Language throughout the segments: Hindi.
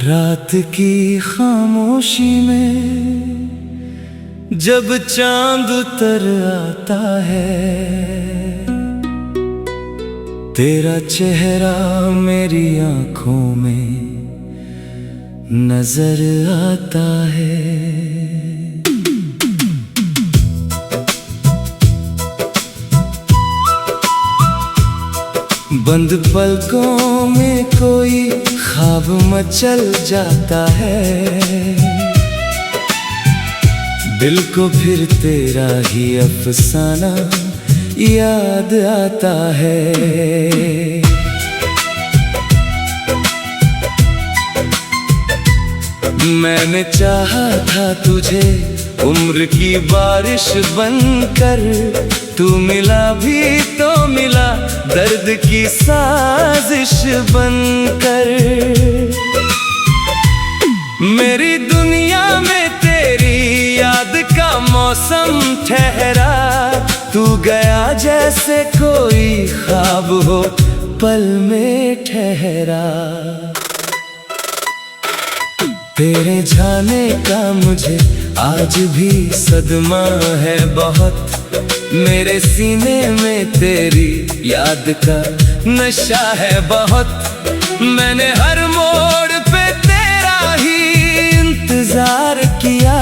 रात की खामोशी में जब चांद उतर आता है, तेरा चेहरा मेरी आंखों में नजर आता है। बंद पलकों में कोई ख्वाब मचल जाता है, दिल को फिर तेरा ही अफसाना याद आता है। मैंने चाहा था तुझे उम्र की बारिश बनकर, तू मिला भी तो मिला दर्द की साजिश बनकर। मेरी दुनिया में तेरी याद का मौसम ठहरा, तू गया जैसे कोई ख्वाब हो पल में ठहरा। तेरे जाने का मुझे आज भी सदमा है बहुत, मेरे सीने में तेरी याद का नशा है बहुत। मैंने हर मोड़ पे तेरा ही इंतजार किया,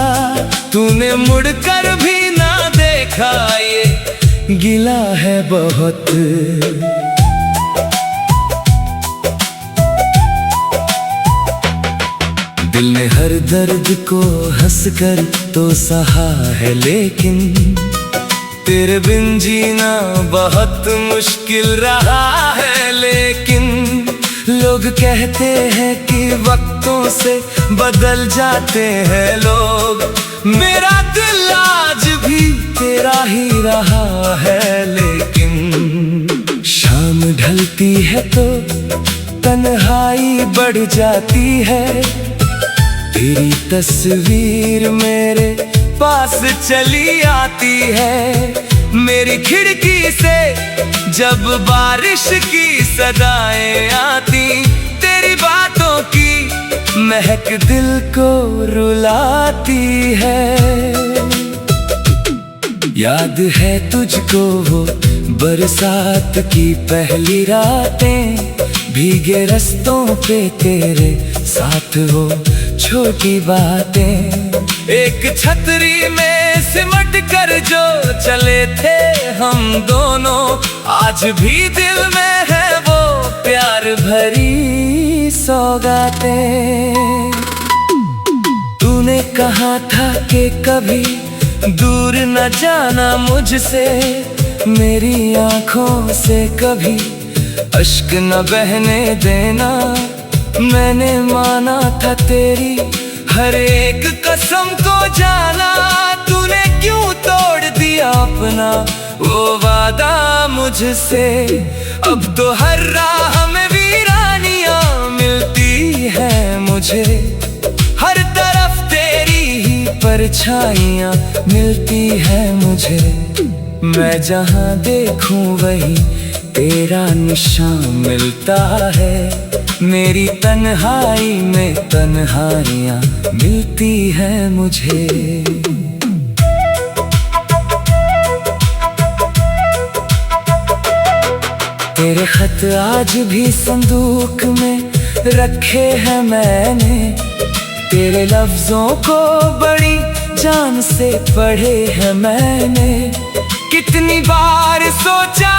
तूने मुड़कर भी ना देखा, ये गिला है बहुत। दिल ने हर दर्द को हंसकर तो सहा है, लेकिन तेरे बिन जीना बहुत मुश्किल रहा है। लेकिन लोग कहते हैं कि वक्तों से बदल जाते हैं लोग, मेरा दिल आज भी तेरा ही रहा है। लेकिन शाम ढलती है तो तन्हाई बढ़ जाती है, तेरी तस्वीर मेरे पास चली आती है। मेरी खिड़की से जब बारिश की सदाएं आती, तेरी बातों की महक दिल को रुलाती है। याद है तुझको वो बरसात की पहली रातें, भीगे रस्तों पे तेरे साथ वो छोटी बातें। एक छतरी में सिमट कर जो चले थे हम दोनों, आज भी दिल में है वो प्यार भरी सौगातें। तूने कहा था कि कभी दूर न जाना मुझसे, मेरी आंखों से कभी अश्क न बहने देना। मैंने माना था तेरी हर एक कसम को जाना, तूने क्यों तोड़ दिया अपना वो वादा मुझसे। अब तो हर राह में वीरानियां मिलती है मुझे, हर तरफ तेरी ही परछाइयां मिलती है मुझे। मैं जहां देखूं वही तेरा निशान मिलता है, मेरी तन्हाई में तन्हाइयां मिलती है मुझे। तेरे खत आज भी संदूक में रखे हैं मैंने, तेरे लफ्जों को बड़ी जान से पढ़े हैं मैंने। कितनी बार सोचा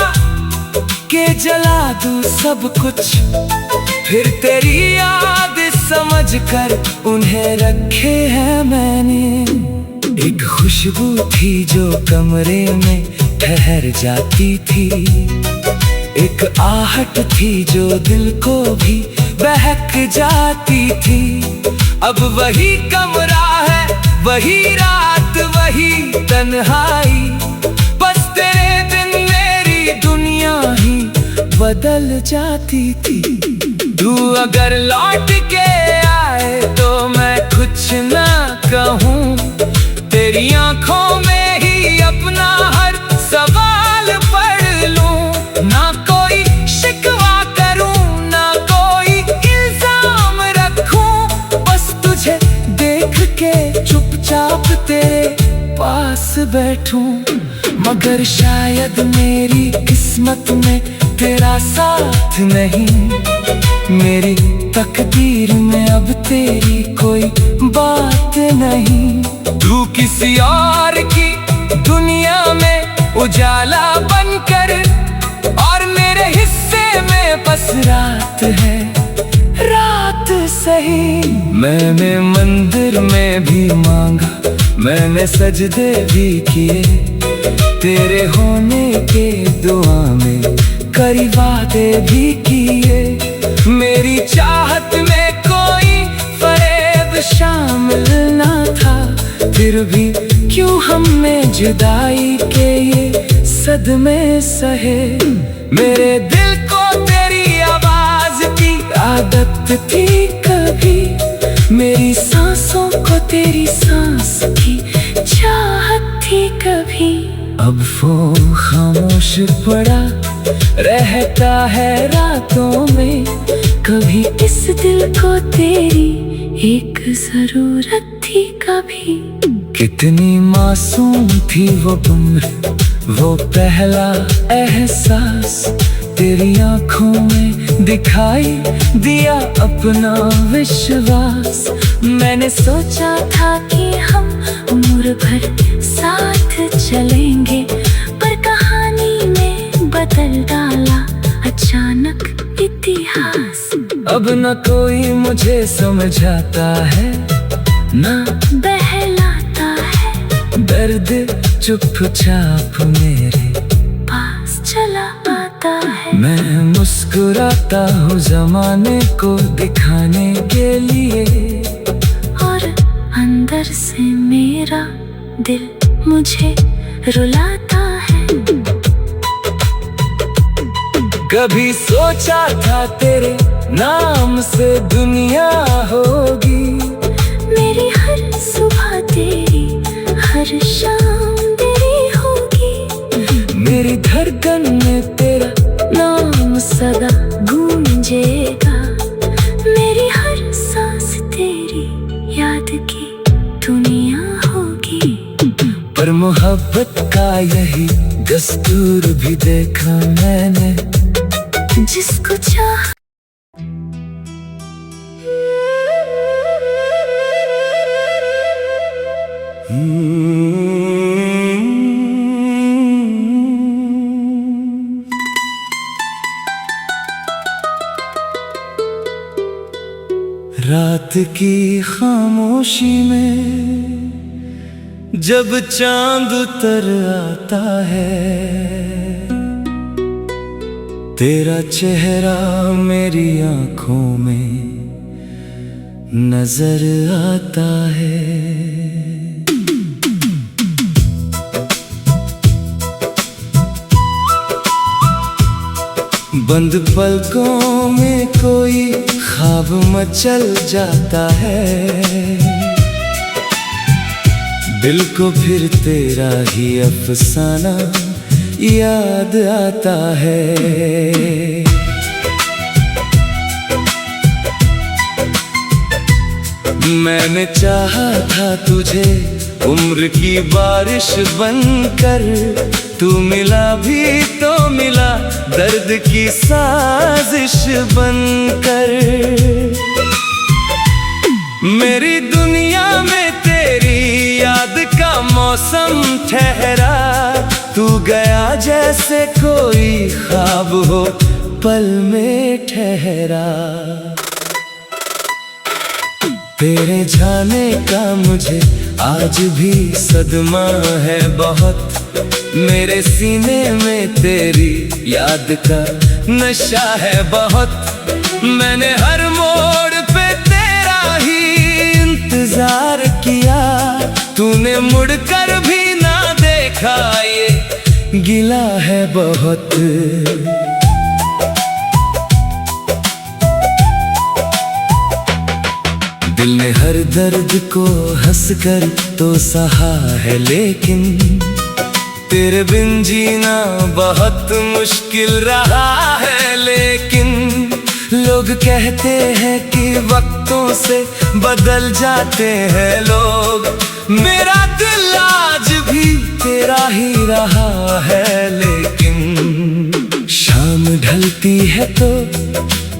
कि जला दूं सब कुछ, फिर तेरी याद समझ कर उन्हें रखे हैं मैंने। एक खुशबू थी जो कमरे में ठहर जाती थी, एक आहट थी जो दिल को भी बहक जाती थी। अब वही कमरा है, वही रात, वही तन्हाई, बस तेरे बिन मेरी दुनिया ही बदल जाती थी। तू अगर लौट के आए तो मैं कुछ ना कहूँ, तेरी आंखों में ही अपना हर सवाल पढ़ लूं। ना कोई शिकवा करूं, ना कोई इल्जाम रखूं, पास बैठूं, मगर शायद मेरी किस्मत में तेरा साथ नहीं। मेरी तकदीर में अब तेरी कोई बात नहीं। तू किसी और की दुनिया में उजाला बनकर, और मेरे हिस्से में बस रात है, रात सही। मैंने मंदिर में भी मांगा, मैंने सजदे भी किए, तेरे होने के दुआ में कई वादे भी किए। मेरी चाहत में कोई फरेब शामिल ना था, फिर भी क्यों हम में जुदाई के ये सदमे सहे। मेरे दिल को तेरी आवाज की आदत थी कभी, मेरी सांसों को तेरी सांस की चाहत थी कभी। अब वो खामोश पड़ा रहता है रातों में, कभी इस दिल को तेरी एक जरूरत थी कभी। कितनी मासूम थी वो उम्र, वो पहला एहसास, तेरी आंखों में दिखाई दिया अपना विश्वास। मैंने सोचा था कि हम उम्र भर साथ चलेंगे, पर कहानी में बदल डाला अचानक इतिहास। अब न कोई मुझे समझाता है, ना बहलाता है, दर्द चुपचाप मेरे पास चला आता है। मैं मुस्कुराता हूँ जमाने को दिखाने के लिए, और अंदर से मेरा दिल मुझे रुलाता है। कभी सोचा था तेरे नाम से दुनिया होगी, मेरी हर सुबह तेरी, हर शाम तेरी होगी। मेरी धड़कन में तेरा नाम सदा गूंजेगा, मेरी हर सांस तेरी याद की दुनिया होगी। पर मोहब्बत का यही दस्तूर भी देखा मैंने, जिसको चाह रात की खामोशी में जब चांद उतर आता है, तेरा चेहरा मेरी आंखों में नजर आता है। बंद पलकों में कोई ख्वाब मचल जाता है, दिल को फिर तेरा ही अफसाना याद आता है। मैंने चाहा था तुझे उम्र की बारिश बनकर, तू मिला भी तो मिला दर्द की साजिश बनकर। मेरी दुनिया में तेरी याद का मौसम ठहरा, तू गया जैसे कोई ख्वाब हो पल में ठहरा। तेरे जाने का मुझे आज भी सदमा है बहुत, मेरे सीने में तेरी याद का नशा है बहुत। मैंने हर मोड़ पे तेरा ही इंतजार किया, तूने मुड़कर भी ना देखा, ये गिला है बहुत। दिल ने हर दर्द को हंसकर तो सहा है, लेकिन तेरे बिन जीना बहुत मुश्किल रहा है। लेकिन लोग कहते हैं कि वक्तों से बदल जाते हैं लोग, मेरा दिल आज भी तेरा ही रहा है, लेकिन शाम ढलती है तो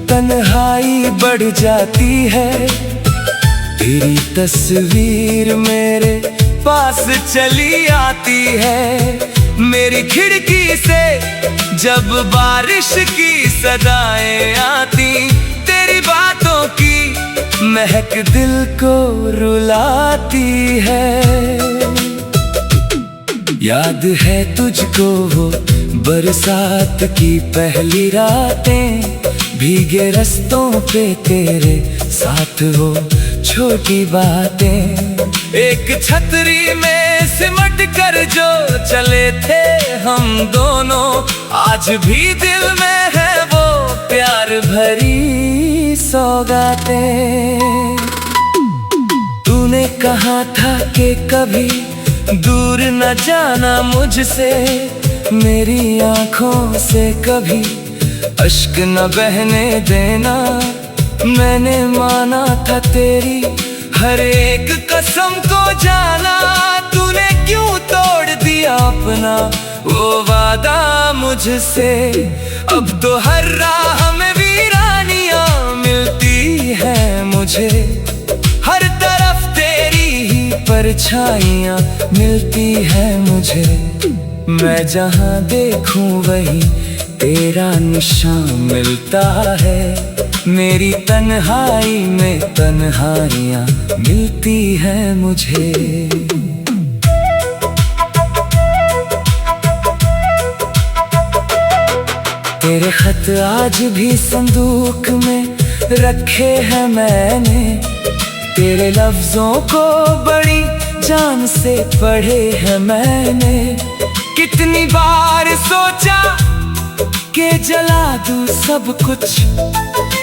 तन्हाई बढ़ जाती है। तेरी तस्वीर मेरे पास चली आती है, मेरी खिड़की से जब बारिश की सदाएं आती, तेरी बातों की महक दिल को रुलाती है। याद है तुझको वो बरसात की पहली रातें, भीगे रस्तों पे तेरे साथ वो छोटी बातें, एक छतरी में सिमट कर जो चले थे हम दोनों, आज भी दिल में है वो प्यार भरी सौगातें। तूने कहा था कि कभी दूर न जाना मुझसे, मेरी आंखों से कभी अश्क न बहने देना। मैंने माना था तेरी हर एक कसम को जाना, तूने क्यों तोड़ दिया अपना वो वादा मुझसे। अब तो हर राह में वीरानियां मिलती है मुझे, हर तरफ तेरी ही परछाइयां मिलती है मुझे। मैं जहां देखूं वहीं तेरा निशान मिलता है, मेरी तन्हाई में तन्हाइयां मिलती है मुझे। तेरे खत आज भी संदूक में रखे हैं मैंने, तेरे लफ्जों को बड़ी जान से पढ़े हैं मैंने। कितनी बार सोचा कि जला दूं सब कुछ,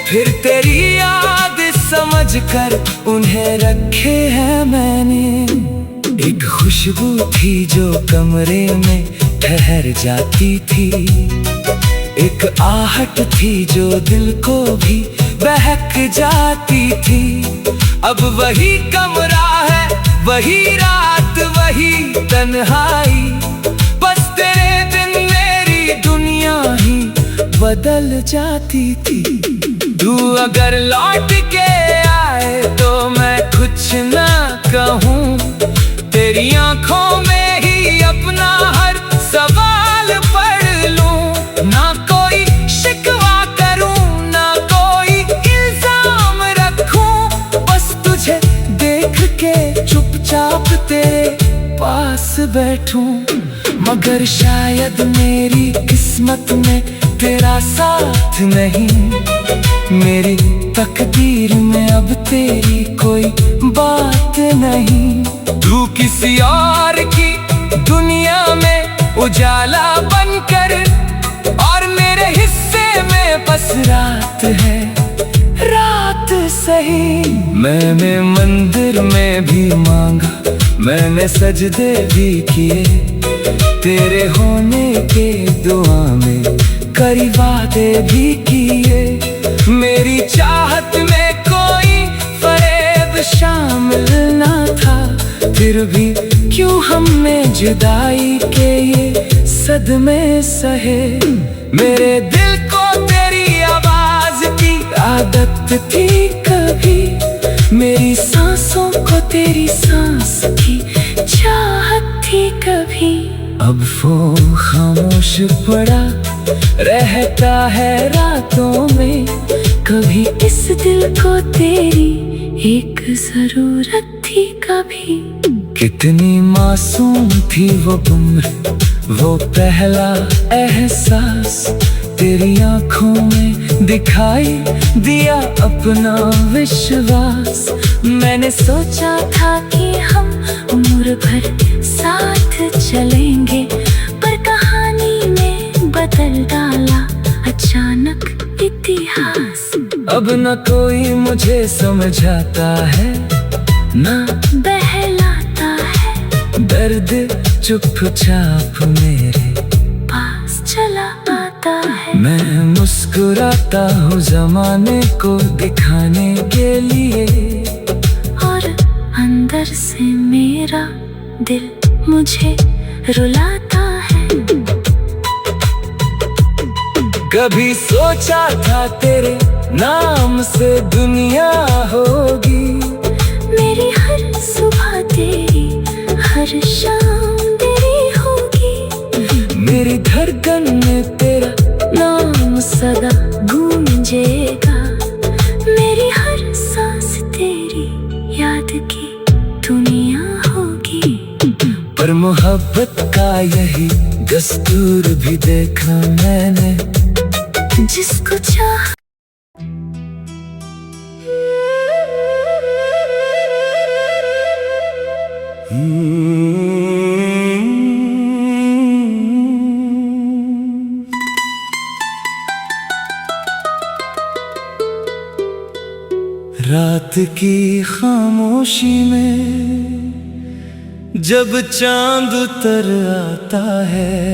फिर तेरी याद समझ कर उन्हें रखे हैं मैंने। एक खुशबू थी जो कमरे में ठहर जाती थी, एक आहट थी जो दिल को भी बहक जाती थी। अब वही कमरा है, वही रात, वही तन्हाई, बस तेरे बिन मेरी दुनिया ही बदल जाती थी। तू अगर लौट के आए तो मैं कुछ ना कहूँ, तेरी आंखों में ही अपना हर सवाल पढ़ लूं। ना कोई शिकवा करूं, ना कोई इल्जाम रखूं, बस तुझे देख के चुपचाप तेरे पास बैठूं। मगर शायद मेरी किस्मत में तेरा साथ नहीं, मेरी तकदीर में अब तेरी कोई बात नहीं। तू किसी और की दुनिया में उजाला बनकर, और मेरे हिस्से में बस रात है, रात सही। मैंने मंदिर में भी मांगा, मैंने सजदे भी किए, तेरे होने के दुआ में कई वादे भी किए। मेरी चाहत में कोई फरेब शामिल ना था, फिर भी क्यों हमने जुदाई के ये सदमे सहे। मेरे दिल को तेरी आवाज की आदत थी कभी, मेरी सांसों को तेरी सांस की चाहत थी कभी। अब वो खामोश पड़ा रहता है रातों में, कभी इस दिल को तेरी एक जरूरत थी कभी। कितनी मासूम थी वो उम्र, वो पहला एहसास, तेरी आंखों में दिखाई दिया अपना विश्वास। मैंने सोचा था कि हम उम्र भर साथ चलेंगे, पर कहानी में बदल डाला अचानक इतिहास। अब न कोई मुझे समझाता है, ना बहलाता है, दर्द चुपचाप मेरे पास चला आता है। मैं मुस्कुराता हूँ जमाने को दिखाने के लिए, और अंदर डर से मेरा दिल मुझे रुलाता है। कभी सोचा था तेरे नाम से दुनिया होगी, मेरी हर सुबह तेरी, हर शाम तेरी होगी। मेरी धड़कन में तेरा नाम सदा गूंजेगा, मेरी हर सांस तेरी याद की दुनिया होगी। पर मोहब्बत का यही दस्तूर भी देखा मैंने, जिसको चाह रात की खामोशी में जब चांद उतर आता है,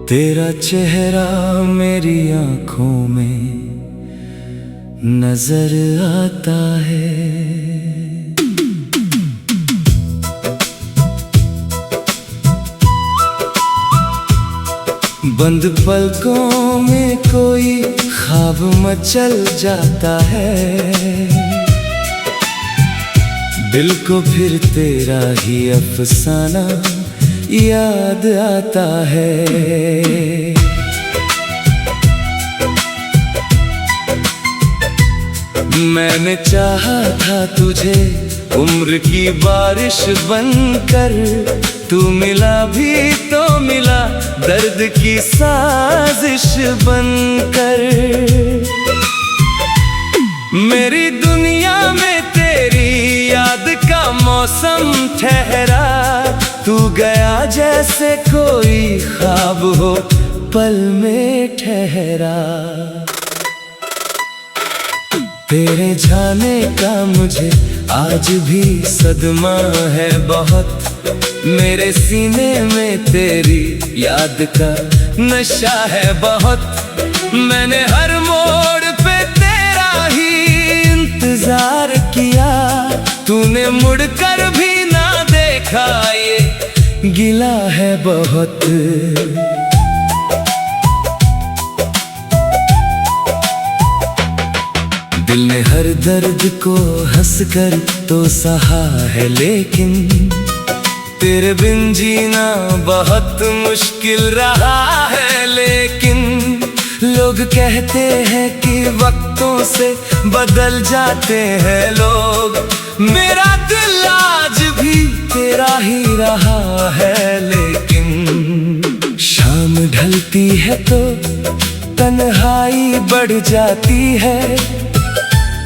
तेरा चेहरा मेरी आंखों में नजर आता है। बंद पलकों में कोई ख्वाब मचल जाता है, दिल को फिर तेरा ही अफसाना याद आता है। मैंने चाहा था तुझे उम्र की बारिश बनकर, तू मिला भी तो मिला दर्द की साजिश बनकर। मेरी दुनिया में तेरी याद का मौसम ठहरा, तू गया जैसे कोई ख्वाब हो पल में ठहरा। तेरे जाने का मुझे आज भी सदमा है बहुत, मेरे सीने में तेरी याद का नशा है बहुत। मैंने हर मोड़ पे तेरा ही इंतजार किया, तूने मुड़कर भी ना देखा, ये गिला है बहुत। दिल ने हर दर्द को हंसकर तो सहा है, लेकिन तेरे बिन जीना बहुत मुश्किल रहा है। लेकिन लोग कहते हैं कि वक्तों से बदल जाते हैं लोग, मेरा दिल आज भी तेरा ही रहा है। लेकिन शाम ढलती है तो तन्हाई बढ़ जाती है,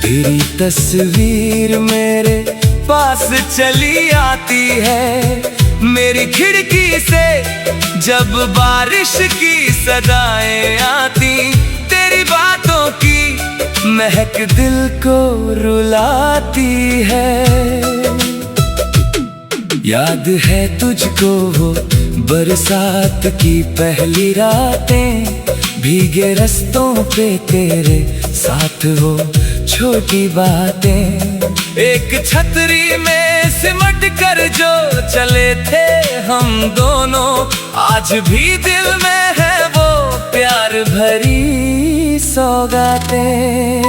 तेरी तस्वीर मेरे पास चली आती है। मेरी खिड़की से जब बारिश की सदाएं आती, तेरी बातों की महक दिल को रुलाती है। याद है तुझको वो बरसात की पहली रातें, भीगे रस्तों पे तेरे साथ वो छोटी बातें। एक छतरी में सिमट कर जो चले थे हम दोनों, आज भी दिल में है वो प्यार भरी सौगातें।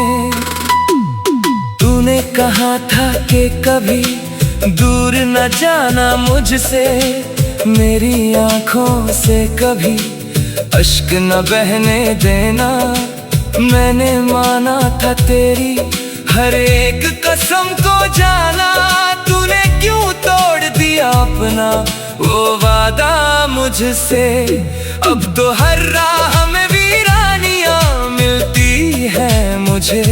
तूने कहा था कि कभी दूर न जाना मुझसे, मेरी आंखों से कभी अश्क न बहने देना। मैंने माना था तेरी हर एक कसम को जाना, तूने क्यों तोड़ दिया अपना वो वादा मुझसे। अब तो हर राह में वीरानियां मिलती है मुझे,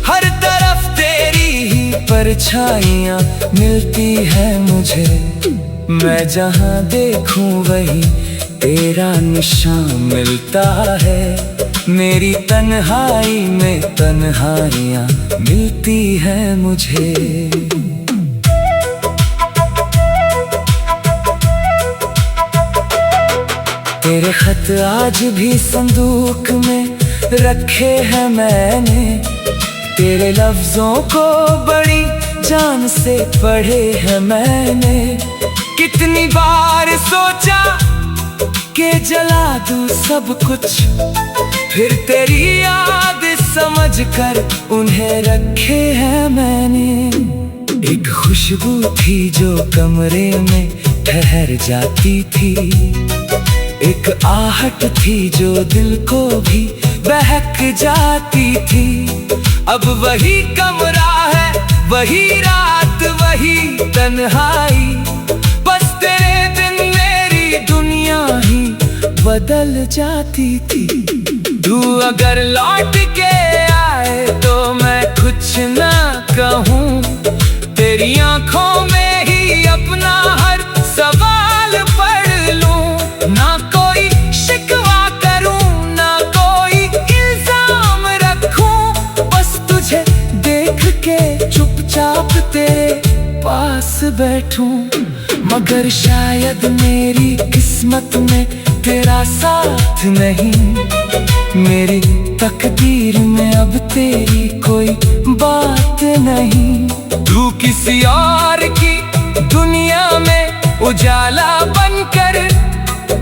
हर तरफ तेरी ही परछाइयां मिलती है मुझे। मैं जहां देखूं वही तेरा निशान मिलता है, मेरी तन्हाई में तन्हाइयां मिलती है मुझे। तेरे खत आज भी संदूक में रखे हैं मैंने, तेरे लफ्जों को बड़ी जान से पढ़े हैं मैंने। कितनी बार सोचा कि जला दूं सब कुछ, फिर तेरी याद समझ कर उन्हें रखे हैं मैंने। एक खुशबू थी जो कमरे में ठहर जाती थी, एक आहट थी जो दिल को भी बहक जाती थी। अब वही कमरा है, वही रात, वही तन्हाई, बस तेरे बिन मेरी दुनिया ही बदल जाती थी। तू अगर लौट के आए तो मैं कुछ ना कहूँ, तेरी आंखों में ही अपना हर सवाल पढ़ लूं। ना कोई शिकवा करूं, ना कोई इल्जाम रखूं, बस तुझे देख के चुपचाप तेरे पास बैठूं। मगर शायद मेरी किस्मत में तेरा साथ नहीं, मेरी तकदीर में अब तेरी कोई बात नहीं। तू किसी और की दुनिया में उजाला बनकर,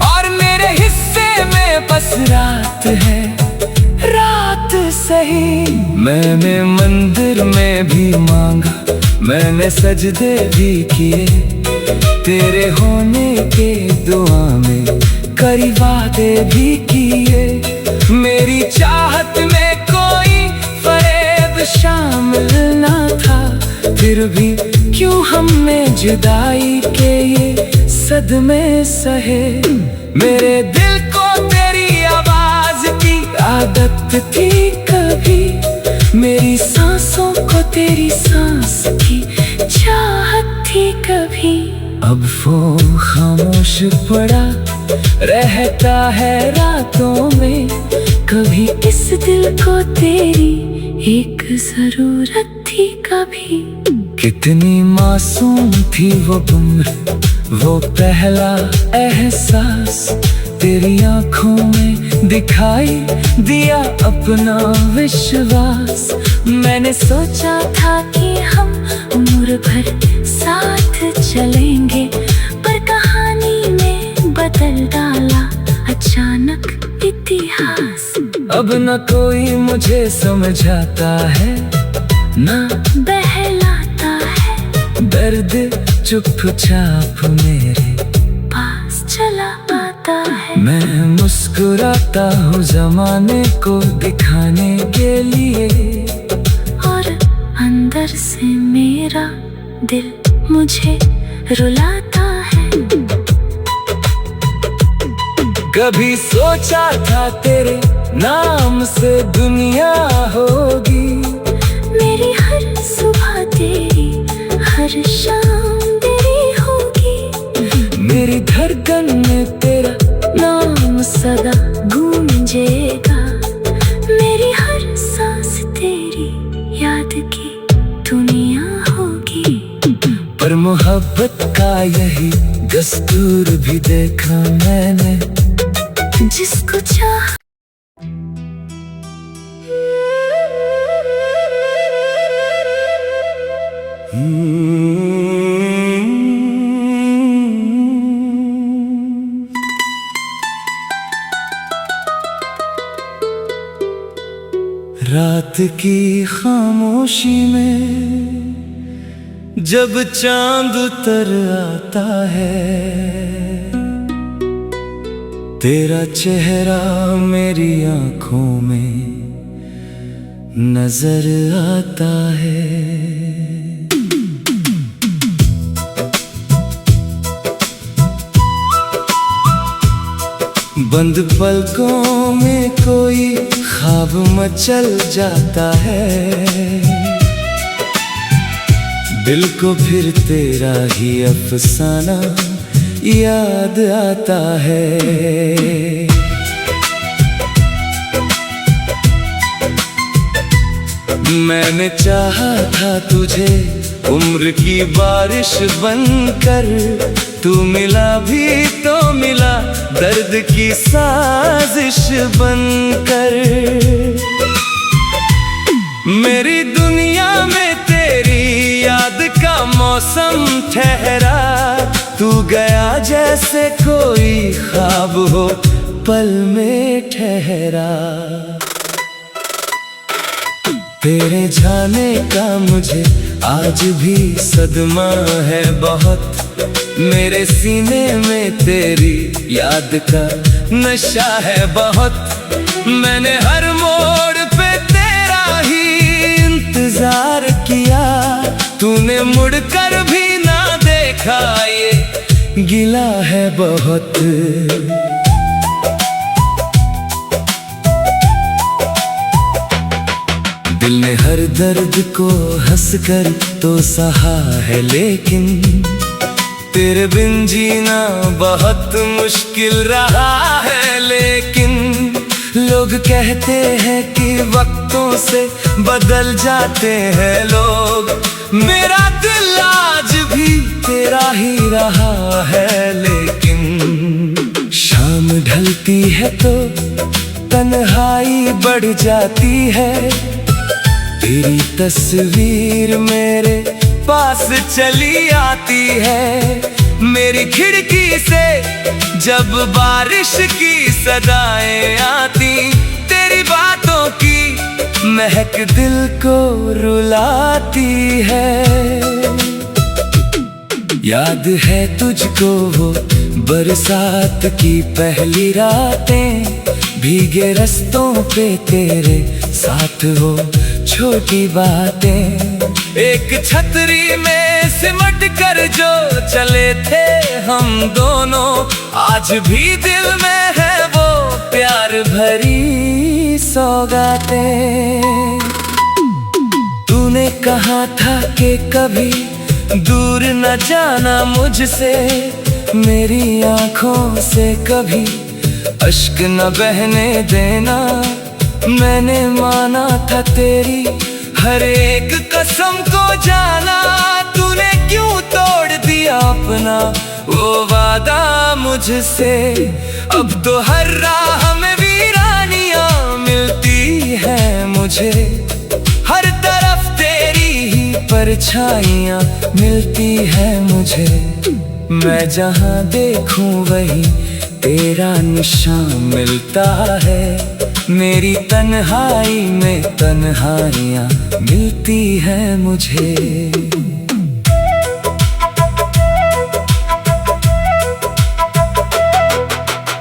और मेरे हिस्से में बस रात है, रात सही। मैंने मंदिर में भी मांगा, मैंने सजदे भी किए, तेरे होने के दुआ में कई वादे भी किए। मेरी चाहत में कोई फरेब शामिल ना था, फिर भी क्यों हमने जुदाई के ये सदमे सहे। मेरे दिल को तेरी आवाज की आदत थी कभी, मेरी सांसों को तेरी सांस की चाहत थी कभी। अब वो खामोश पड़ा रहता है रातों में, कभी इस दिल को तेरी एक जरूरत थी कभी। कितनी मासूम थी वो उम्र, वो पहला एहसास, तेरी आंखों में दिखाई दिया अपना विश्वास। मैंने सोचा था कि हम उम्र भर साथ चलेंगे, पर कहानी में बदल डाला अचानक इतिहास। अब न कोई मुझे समझाता है, ना बहलाता है, दर्द चुपचाप मेरे पास चला आता है। मैं मुस्कुराता हूँ जमाने को दिखाने के लिए, और अंदर से मेरा दिल मुझे रुलाता है। कभी सोचा था तेरे नाम से दुनिया होगी, मेरी हर सुबह तेरी, हर शाम तेरी होगी। मेरी धड़कन में तेरा नाम सदा गूंजेगा, मेरी हर सांस तेरी याद की दुनिया होगी। पर मोहब्बत का यही दस्तूर भी देखा मैंने, जिसको चाह रात की खामोशी में जब चांद उतर आता है, तेरा चेहरा मेरी आंखों में नजर आता है। बंद पलकों में कोई ख्वाब मचल जाता है, दिल को फिर तेरा ही अफसाना याद आता है। मैंने चाहा था तुझे उम्र की बारिश बनकर, तू मिला भी तो मिला दर्द की साजिश बनकर। मेरी मौसम ठहरा, तू गया जैसे कोई ख्वाब हो पल में ठहरा। तेरे जाने का मुझे आज भी सदमा है बहुत, मेरे सीने में तेरी याद का नशा है बहुत। मैंने हर मोड़ पे तेरा ही इंतजार किया, तूने मुड़कर भी ना देखा, ये गिला है बहुत। दिल ने हर दर्द को हंसकर तो सहा है, लेकिन तेरे बिन जीना बहुत मुश्किल रहा है। लेकिन लोग कहते हैं कि वक्तों से बदल जाते हैं लोग, मेरा दिल आज भी तेरा ही रहा है। लेकिन शाम ढलती है तो तन्हाई बढ़ जाती है, तेरी तस्वीर मेरे पास चली आती है। मेरी खिड़की से जब बारिश की सदाएं आती, तेरी बातों की महक दिल को रुलाती है। याद है तुझको वो बरसात की पहली रातें, भीगे रस्तों पे तेरे साथ वो छोटी बातें। एक छतरी में सिमट कर जो चले थे हम दोनों, आज भी दिल में है वो प्यार भरी सौगातें। तूने कहा था कि कभी दूर न जाना मुझसे, मेरी आंखों से कभी अश्क न बहने देना। मैंने माना था तेरी हर एक कसम को जाना, तूने क्यों तोड़ दिया अपना वो वादा मुझसे। अब तो हर राह में वीरानियां मिलती है मुझे, हर तरफ तेरी ही परछाइयां मिलती है मुझे। मैं जहां देखूं वहीं तेरा निशान मिलता है, मेरी तन्हाई में तन्हाइयां मिलती है मुझे।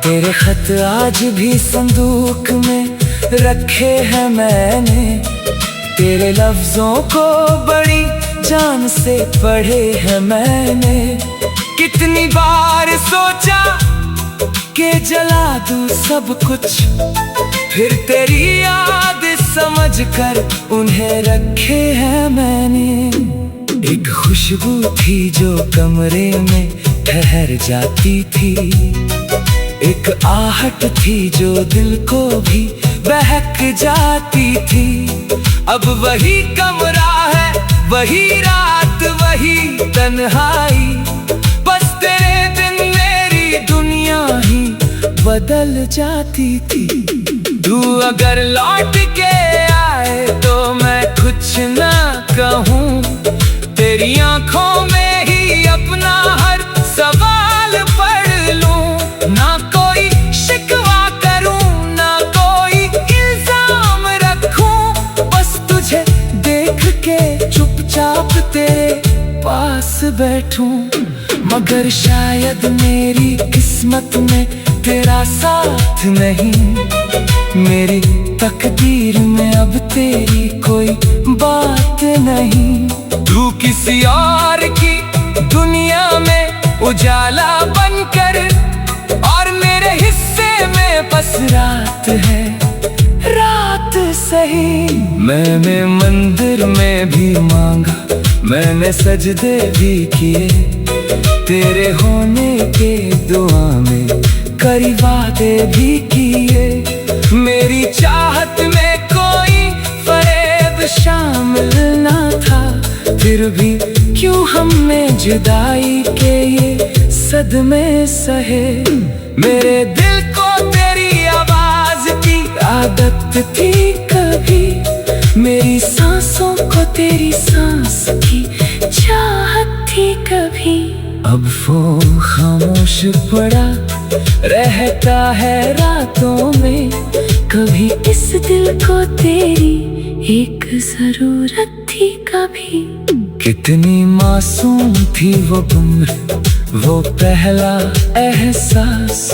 तेरे खत आज भी संदूक में रखे हैं मैंने, तेरे लफ्जों को बड़ी जान से पढ़े हैं मैंने। कितनी बार सोचा कि जला दूं सब कुछ, फिर तेरी याद समझ कर उन्हें रखे हैं मैंने। एक खुशबू थी जो कमरे में ठहर जाती थी, एक आहट थी जो दिल को भी बहक जाती थी। अब वही कमरा है, वही रात, वही तन्हाई, बस तेरे बिन मेरी दुनिया ही बदल जाती थी। तू अगर लौट के आए तो मैं कुछ ना कहूँ, तेरी आंखों में ही अपना हर सवाल पढ़ लूं। ना कोई शिकवा करूं, ना कोई इल्जाम रखूं, बस तुझे देख के चुपचाप तेरे पास बैठूं। मगर शायद मेरी किस्मत में तेरा साथ नहीं, मेरी तकदीर में अब तेरी कोई बात नहीं। तू किसी और की दुनिया में उजाला बनकर, और मेरे हिस्से में बस रात है, रात सही। मैंने मंदिर में भी मांगा, मैंने सजदे भी किए, तेरे होने के दुआ में कई वादे भी किए। मेरी चाहत में कोई फरेब शामिल ना था, फिर भी क्यों हमें जुदाई के ये सदमे सहे। मेरे दिल को तेरी आवाज की आदत थी कभी, मेरी सांसों को तेरी सांस की चाहत थी। अब वो खामोश पड़ा रहता है रातों में। कभी इस दिल को तेरी एक जरूरत थी, कभी कितनी मासूम थी वो उम्र, वो पहला एहसास।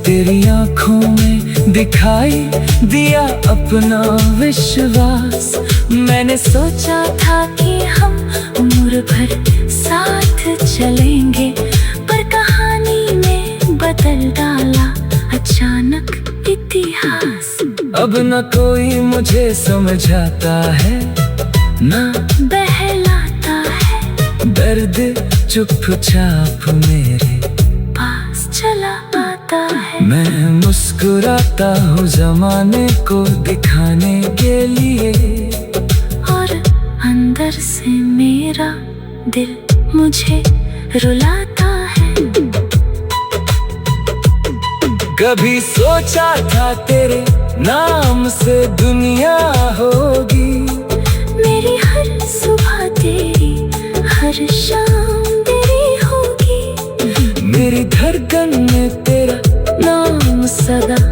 तेरी आंखों में दिखाई दिया अपना विश्वास। मैंने सोचा था कि हम उम्र भर साथ चलेंगे, पर कहानी ने बदल डाला अचानक इतिहास। अब न कोई मुझे समझाता है, ना बहलाता है, दर्द चुपचाप मेरे पास चला आता है। मैं मुस्कुराता हूँ जमाने को दिखाने के लिए, और अंदर से मेरा दिल मुझे रुलाता है। कभी सोचा था तेरे नाम से दुनिया होगी, मेरी हर सुबह तेरी, हर शाम तेरी होगी। मेरी धड़कन में तेरा नाम सदा